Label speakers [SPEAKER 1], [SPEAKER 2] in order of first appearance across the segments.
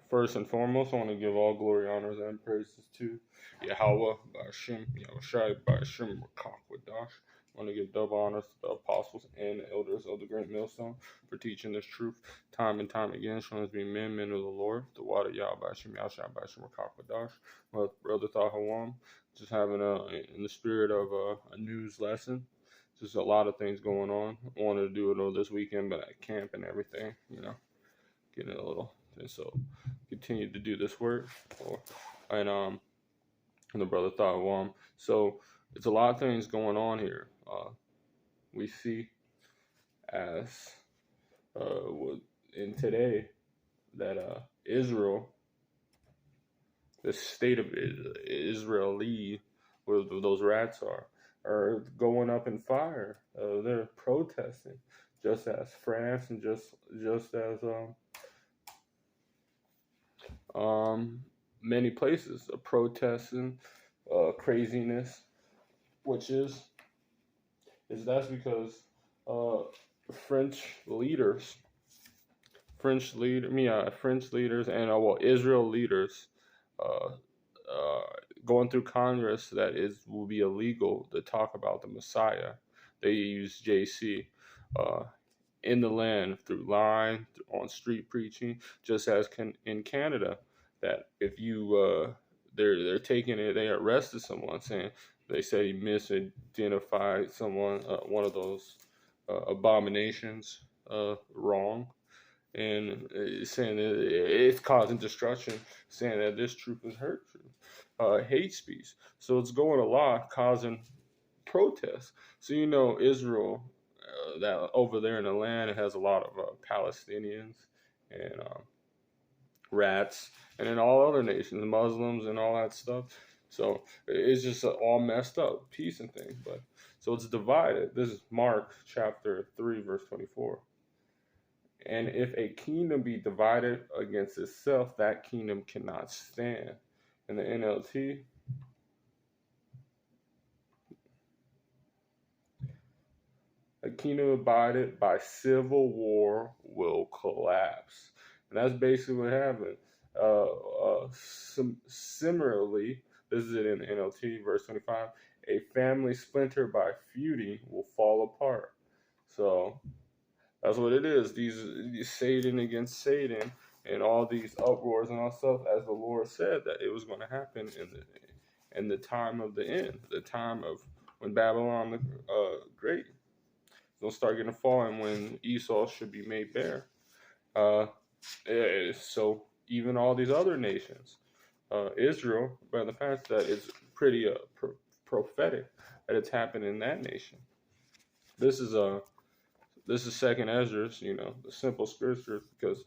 [SPEAKER 1] First and foremost, I want to give all glory, honors, and praises to Yahweh, Ba'ashem, Yahushai, Ba'ashem, Rakakwadash. I want to give double honors to the apostles and elders of the Great Millstone for teaching this truth time and time again, showing us to be men of the Lord, the water, Yahweh, Ba'ashem, Yahushai, Ba'ashem, Rakakwadash. My brother Tahawam, just having in the spirit of a news lesson. Just a lot of things going on. I wanted to do it this weekend, but at camp and everything, getting a little. And so continue to do this work, and the brother thought, so it's a lot of things going on here. We see as in today that Israel, the state of Israeli, where those rats are going up in fire. They're protesting, just as France and just as many places are protesting craziness, which is that's because French leaders and Israel leaders going through Congress that will be illegal to talk about the Messiah. They use JC in the land through line, on street preaching, just as in Canada, that if you they're taking it, they arrested someone saying they said he misidentified someone, one of those abominations, wrong, and saying that it's causing destruction, saying that this truth is hate speech. So it's going a lot, causing protests. So Israel, that over there in the land, it has a lot of Palestinians and rats, and in all other nations, Muslims and all that stuff. So it's just all messed up, peace and things. But so it's divided. This is Mark chapter 3, verse 24. And if a kingdom be divided against itself, that kingdom cannot stand. In the NLT, a kingdom divided by civil war will collapse. And that's basically what happened. Similarly, this is it in the NLT, verse 25, a family splintered by feuding will fall apart. So that's what it is. These Satan against Satan and all these uproars and all stuff, as the Lord said that it was going to happen in the time of the end, the time of when Babylon the Great is going to start getting fallen, when Esau should be made bare. So even all these other nations, Israel, by the fact that it's pretty prophetic that it's happened in that nation. This is Second Ezra, the simple scriptures, because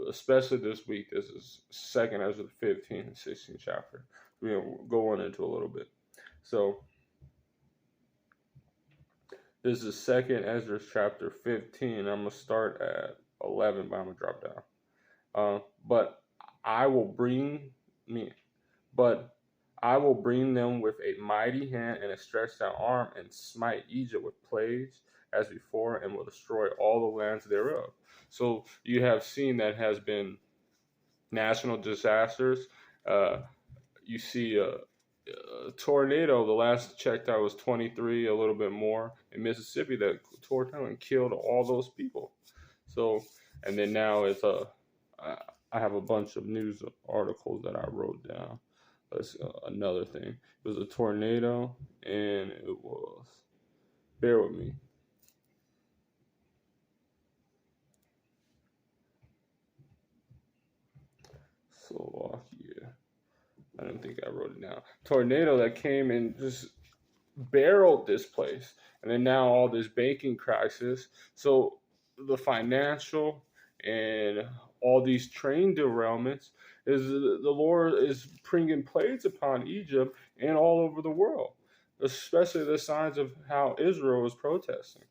[SPEAKER 1] especially this week, this is Second Ezra, the 15th and 16th chapter. We're going to go on into a little bit. So this is Second Ezra chapter 15. I'm going to start at 11, but I'm going to drop down. But I will bring them with a mighty hand and a stretched out arm, and smite Egypt with plagues as before, and will destroy all the lands thereof. So you have seen that has been national disasters. You see a tornado, the last checked out was 23, a little bit more, in Mississippi, that tore down and killed all those people. So, and then now it's I have a bunch of news articles that I wrote down. That's another thing. It was a tornado, and it was, bear with me. Slovakia. I don't think I wrote it down. Tornado that came and just barreled this place. And then now all this banking crisis. So the financial and all these train derailments is the Lord is bringing plagues upon Egypt and all over the world, especially the signs of how Israel is protesting.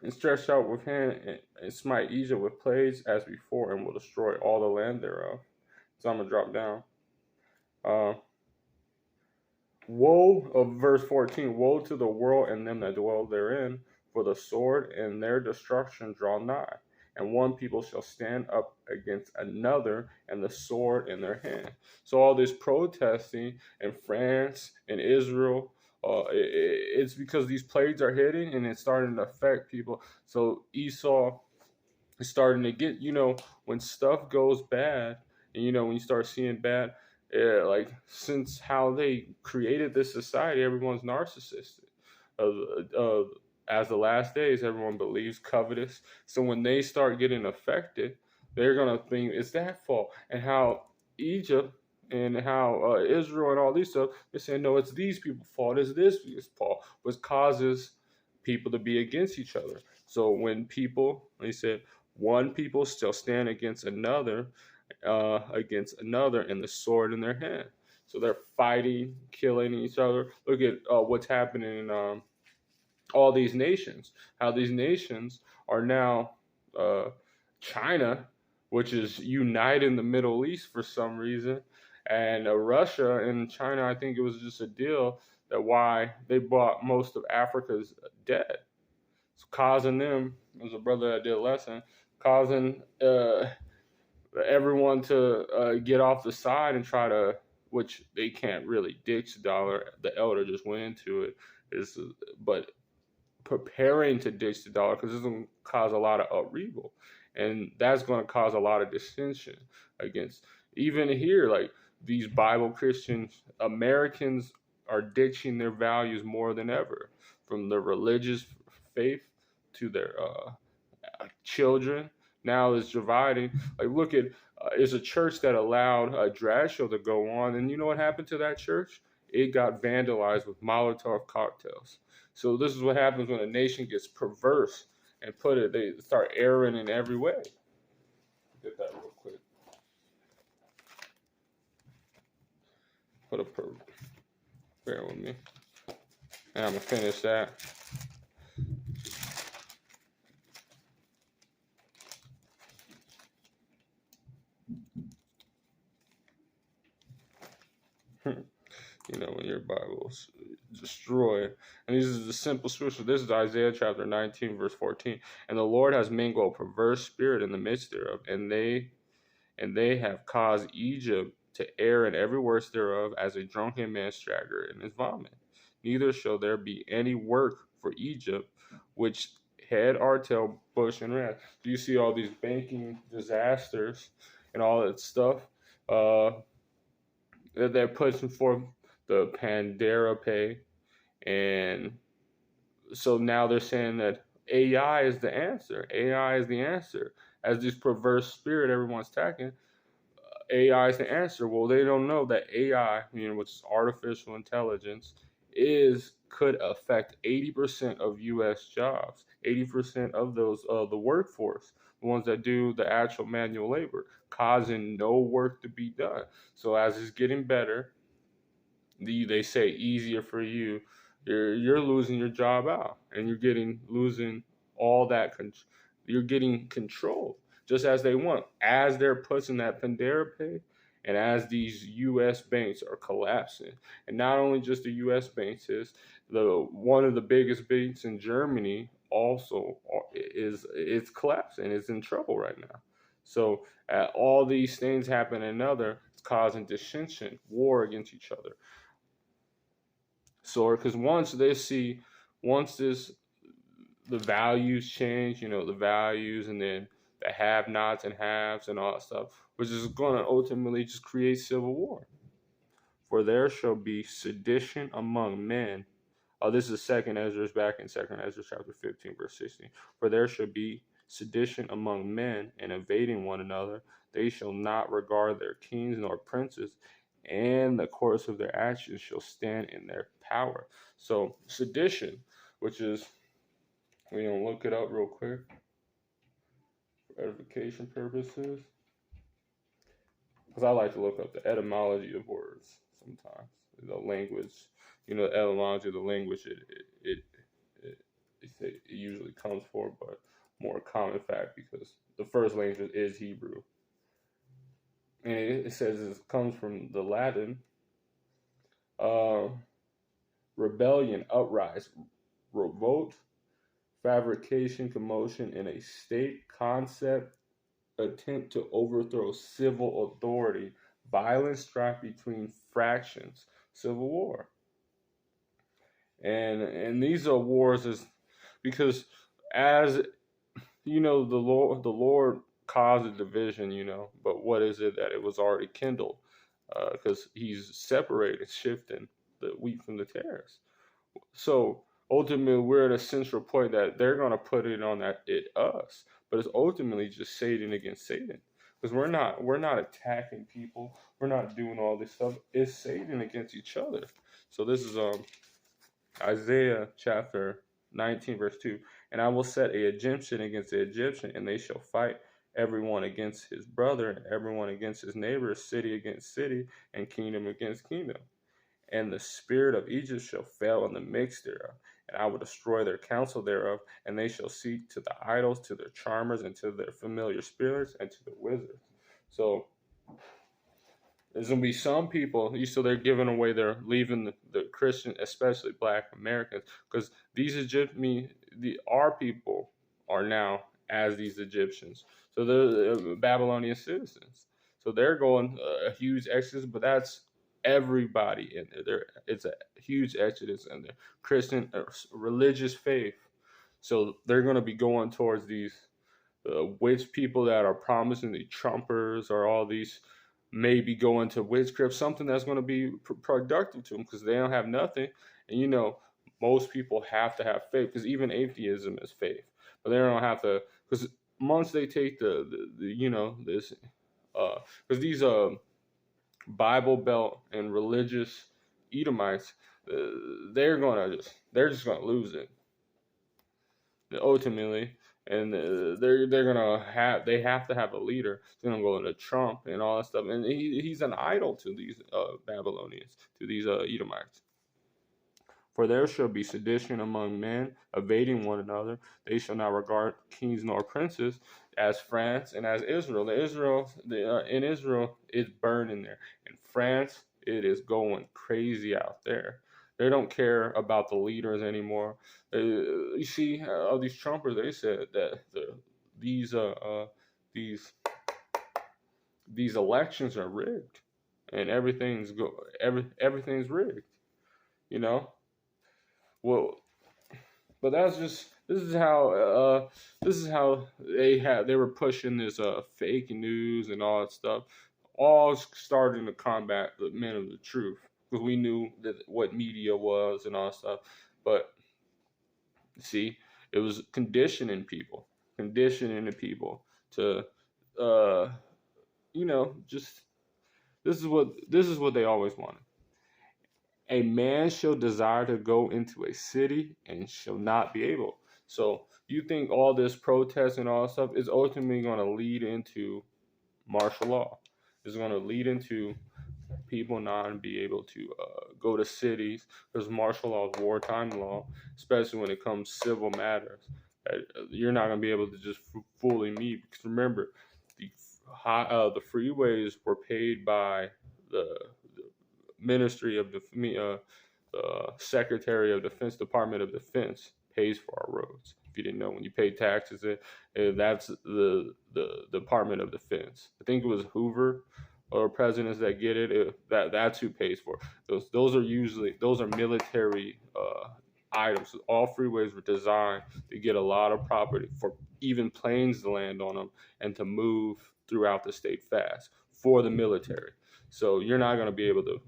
[SPEAKER 1] And stretched out with hand and smite Egypt with plagues as before, and will destroy all the land thereof. So I'm going to drop down. Woe, of verse 14, woe to the world and them that dwell therein, for the sword and their destruction draw nigh. and one people shall stand up against another, and the sword in their hand. So all this protesting in France and Israel, it's because these plagues are hitting and it's starting to affect people. So Esau is starting to get, when stuff goes bad, and when you start seeing bad, like since how they created this society, everyone's narcissistic. Uh, as the last days, everyone believes covetous. So when they start getting affected, they're gonna think it's that fault. And how Egypt and how Israel and all these stuff, they're saying no, it's these people's fault. It's this people's fault, which causes people to be against each other. So when people, they said, one people still stand against another, and the sword in their hand. So they're fighting, killing each other. Look at what's happening in all these nations. How these nations are now uh, China, which is uniting the Middle East for some reason, and Russia and China. I think it was just a deal that why they bought most of Africa's debt, it's causing them. There's a brother that did a lesson, causing everyone to get off the side and try to, which they can't really ditch the dollar. The elder just went into it, is but preparing to ditch the dollar because it's going to cause a lot of upheaval, and that's going to cause a lot of dissension against even here. Like these Bible Christian Americans are ditching their values more than ever, from their religious faith to their children. Now is dividing. Like look at it's a church that allowed a drag show to go on, and you know what happened to that church? It got vandalized with Molotov cocktails. So this is what happens when a nation gets perverse and they start erring in every way. Get that real quick. Bear with me. And I'm gonna finish that. When your Bible's destroyed. And this is the simple scripture. This is Isaiah chapter 19, verse 14. And the Lord has mingled a perverse spirit in the midst thereof, and they have caused Egypt to err in every worst thereof, as a drunken man stagger in his vomit. Neither shall there be any work for Egypt, which head or tail, bush and rat. Do you see all these banking disasters and all that stuff? That they're pushing forth the Pandera Pay, and so now they're saying that AI is the answer. AI is the answer. As this perverse spirit everyone's attacking, AI is the answer. Well, they don't know that AI, which is artificial intelligence, could affect 80% of U.S. jobs, 80% of those the workforce, the ones that do the actual manual labor, causing no work to be done. So as it's getting better, they say easier for you, you're losing your job out, and losing all that. You're getting control just as they want, as they're pushing that Pandera Pay, and as these U.S. banks are collapsing. And not only just the U.S. banks, is one of the biggest banks in Germany also it's collapsing. It's in trouble right now. So all these things happen, it's causing dissension, war against each other. So, because once the values change, the values, and then the have-nots and haves and all that stuff, which is going to ultimately just create civil war. For there shall be sedition among men. Oh, this is second Ezra, back in second Ezra chapter 15, verse 16. For there shall be sedition among men, and invading one another. They shall not regard their kings nor princes, and the course of their actions shall stand in their power. So sedition, which is, we're going to look it up real quick for edification purposes, because I like to look up the etymology of words sometimes. The language, the etymology of the language, it usually comes for, but more common fact, because the first language is Hebrew. And it says it comes from the Latin rebellion, uprise, revolt, fabrication, commotion in a state concept attempt to overthrow civil authority, violent strife between fractions, civil war. And these are wars is because as the Lord caused a division, but what is it that it was already kindled? Because he's separated, shifting the wheat from the tares. So ultimately, we're at a central point that they're going to put it on that it us, but it's ultimately just Satan against Satan, because we're not attacking people, we're not doing all this stuff. It's Satan against each other. So this is Isaiah chapter 19 verse 2. And I will set a Egyptian against the Egyptian, and they shall fight, everyone against his brother, and everyone against his neighbor, city against city, and kingdom against kingdom. And the spirit of Egypt shall fail in the midst thereof, and I will destroy their counsel thereof, and they shall seek to the idols, to their charmers, and to their familiar spirits, and to the wizards. So there's gonna be some people, so they're giving away, they're leaving the Christian, especially Black Americans, because these our people are now as these Egyptians. So they're Babylonian citizens. So they're going a huge exodus, but that's everybody in there. It's a huge exodus in there. Christian religious faith. So they're going to be going towards these witch people that are promising the trumpers or all these maybe go into witchcraft, something that's going to be productive to them because they don't have nothing. And most people have to have faith because even atheism is faith, but they don't have to because once they take this because these Bible Belt and religious Edomites, they're just gonna lose it ultimately, and they're gonna have to have a leader. It's gonna go into Trump and all that stuff, and he's an idol to these Babylonians, to these Edomites. For there shall be sedition among men, evading one another. They shall not regard kings nor princes, as France and as Israel. In Israel, it's burning there. In France, it is going crazy out there. They don't care about the leaders anymore. You see, all these Trumpers, they said that these these these elections are rigged, and everything's rigged. You know, well, but that's just this is how they were pushing this fake news and all that stuff, all starting to combat the men of the truth because we knew that what media was and all that stuff. But see, it was conditioning the people to just this is what they always wanted. A man shall desire to go into a city and shall not be able. So you think all this protest and all that stuff is ultimately going to lead into martial law? It's going to lead into people not be able to go to cities because martial law is wartime law, especially when it comes civil matters. You're not going to be able to just fully meet because remember, the freeways were paid by the Ministry of the Secretary of Defense, Department of Defense pays for our roads. If you didn't know, when you pay taxes, that's the Department of Defense. I think it was Hoover or presidents that get it. That's who pays for it. Those are military items. All freeways were designed to get a lot of property for even planes to land on them and to move throughout the state fast for the military. So you're not going to be able to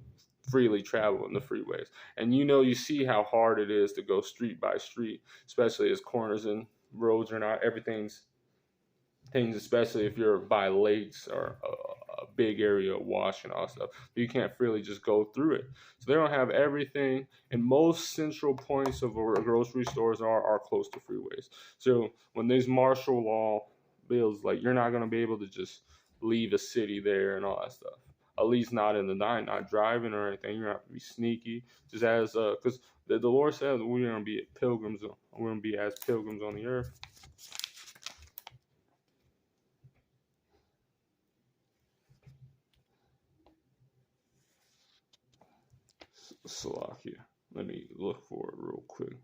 [SPEAKER 1] freely travel in the freeways. And you see how hard it is to go street by street, especially as corners and roads are not everything's things, especially if you're by lakes or a big area of wash and all that stuff. You can't freely just go through it. So they don't have everything, and most central points of grocery stores are close to freeways. So when these martial law bills, like you're not going to be able to just leave a city there and all that stuff. At least not in the night, not driving or anything. You're going to have to be sneaky, just as because the Lord says we're going to be pilgrims. We're going to be as pilgrims on the earth. Salakia. Let me look for it real quick.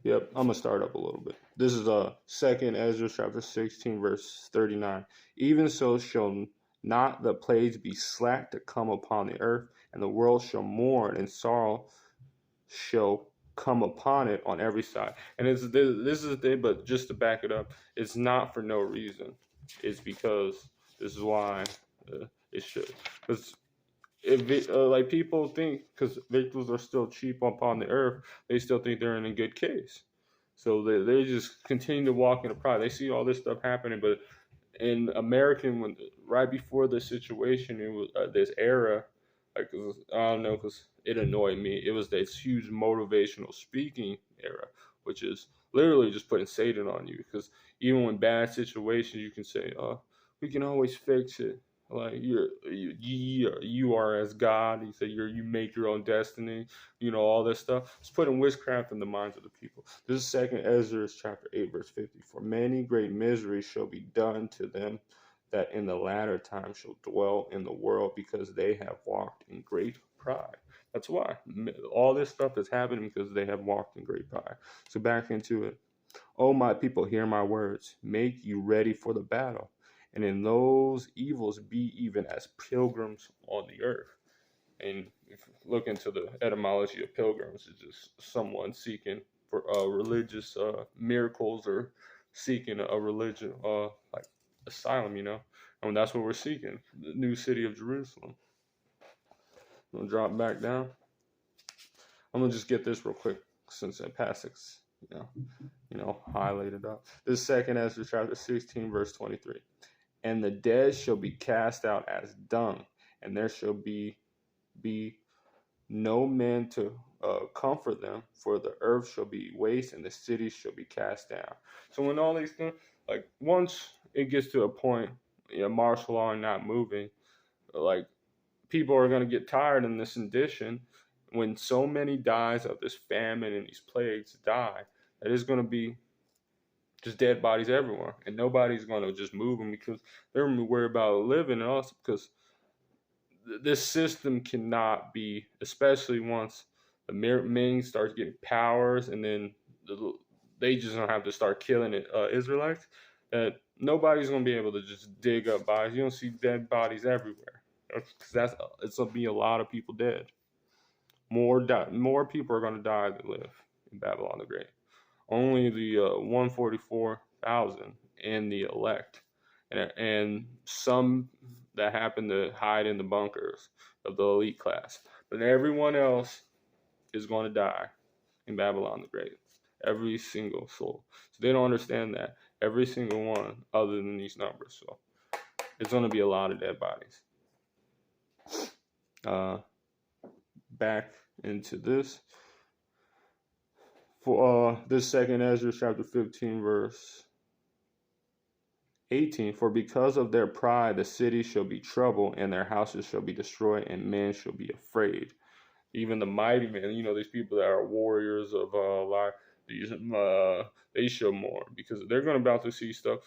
[SPEAKER 1] Yep, I'm gonna start up a little bit. This is Second Ezra chapter 16, verse 39. Even so shall not the plagues be slack to come upon the earth, and the world shall mourn, and sorrow shall come upon it on every side. And this is the thing, but just to back it up, it's not for no reason. It's because this is why it should. Because if like people think, because victims are still cheap upon the earth, they still think they're in a good case. So they just continue to walk in the pride. They see all this stuff happening, but in American, when right before this situation, it was this era, like I don't know, because it annoyed me. It was this huge motivational speaking era, which is literally just putting Satan on you. Because even when bad situations, you can say, "Oh, we can always fix it." Like you are as God. You say you make your own destiny. All this stuff. It's putting witchcraft in the minds of the people. This is Second Ezra chapter 8, verse 50. For many great miseries shall be done to them that in the latter time shall dwell in the world, because they have walked in great pride. That's why all this stuff is happening, because they have walked in great pride. So back into it. Oh, my people, hear my words. Make you ready for the battle. And in those evils be even as pilgrims on the earth. And if you look into the etymology of pilgrims, it's just someone seeking for religious miracles, or seeking a religion like asylum. And that's what we're seeking, the new city of Jerusalem. I'm gonna drop back down. I'm gonna just get this real quick, since that passage, highlighted up. This is Second Ezra chapter 16, verse 23. And the dead shall be cast out as dung, and there shall be no man to comfort them, for the earth shall be waste, and the cities shall be cast down. So when all these things, like once it gets to a point, martial law and not moving, like people are going to get tired in this condition. When so many dies of this famine and these plagues die, that is going to be just dead bodies everywhere, and nobody's going to just move them, because they're worried about living, and also because this system cannot be, especially once the Ming starts getting powers, and then they just don't have to start killing Israelites. That nobody's gonna be able to just dig up bodies. You don't see dead bodies everywhere, because it's gonna be a lot of people dead. More people are gonna die than live in Babylon the Great. Only the 144,000 and the elect, and some that happen to hide in the bunkers of the elite class. But everyone else is going to die in Babylon the Great. Every single soul. So they don't understand that. Every single one, other than these numbers. So it's going to be a lot of dead bodies. Back into this. For this Second Ezra chapter 15, verse 18. For because of their pride the city shall be troubled, and their houses shall be destroyed, and men shall be afraid. Even the mighty men, these people that are warriors of life, they shall mourn, because they're going to about to see stuff.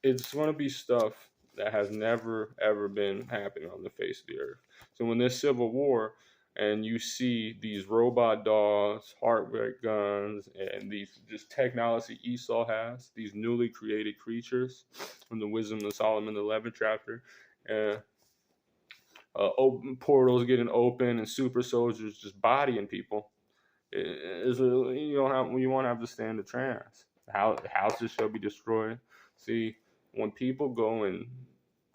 [SPEAKER 1] It's going to be stuff that has never ever been happening on the face of the earth. So when this civil war, and you see these robot dogs, heartbreak guns, and these just technology Esau has, these newly created creatures from the Wisdom of Solomon, the 11th chapter, and open portals getting open, and super soldiers just bodying people. You want to have to stand the trance. The houses shall be destroyed. See, when people go and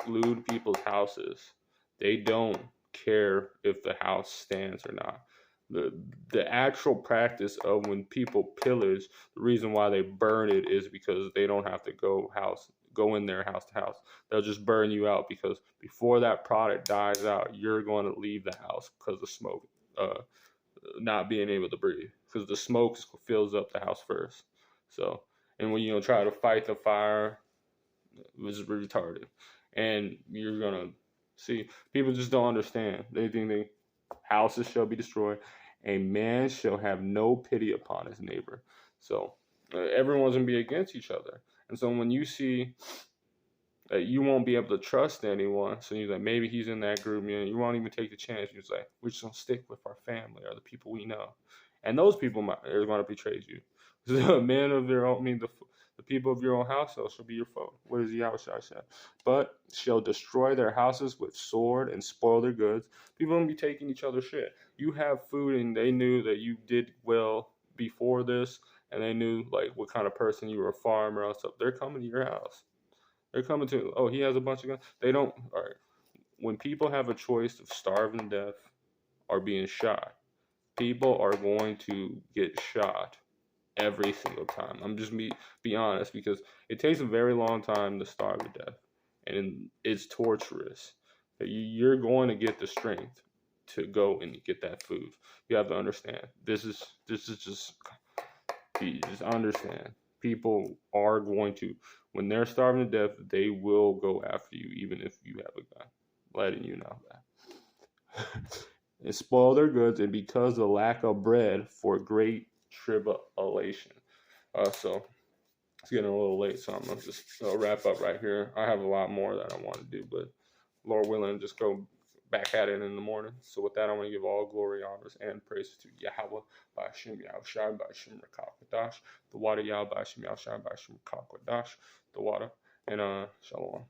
[SPEAKER 1] loot people's houses, they don't care if the house stands or not. The actual practice of when people pillage, the reason why they burn it is because they don't have to go in there house to house. They'll just burn you out, because before that product dies out, you're going to leave the house because of smoke, not being able to breathe, because the smoke fills up the house first. So, and when you try to fight the fire, it was retarded. And you're gonna see, people just don't understand. They think houses shall be destroyed. A man shall have no pity upon his neighbor. So everyone's gonna be against each other. And so when you see that you won't be able to trust anyone, so you're like, maybe he's in that group, you won't even take the chance. You're just like, we're just gonna stick with our family or the people we know. And those people are gonna betray you. The men of their own, I mean, the people of your own household shall be your foe. What does Yahushua say? But shall destroy their houses with sword and spoil their goods. People don't be taking each other's shit. You have food, and they knew that you did well before this, and they knew like what kind of person you were, a farmer or stuff. They're coming to your house. They're coming to. Oh, he has a bunch of guns. They don't. All right. When people have a choice of starving to death or being shot, people are going to get shot every single time. I'm just be honest, because it takes a very long time to starve to death, and it's torturous. But you're going to get the strength to go and get that food. You have to understand. This is just understand. People are going to, when they're starving to death, they will go after you, even if you have a gun. Letting you know that. And spoil their goods, and because of the lack of bread for great tribulation. So it's getting a little late, so I'm gonna just wrap up right here. I have a lot more that I want to do, but Lord willing, just go back at it in the morning. So with that, I want to give all glory, honors, and praise to Yahweh, by Hashem Yahushai, by Hashem Rakakwadash, the water Yahweh, by Hashem Yahushai, by Hashem Rakakwadash, the water, and Shalom.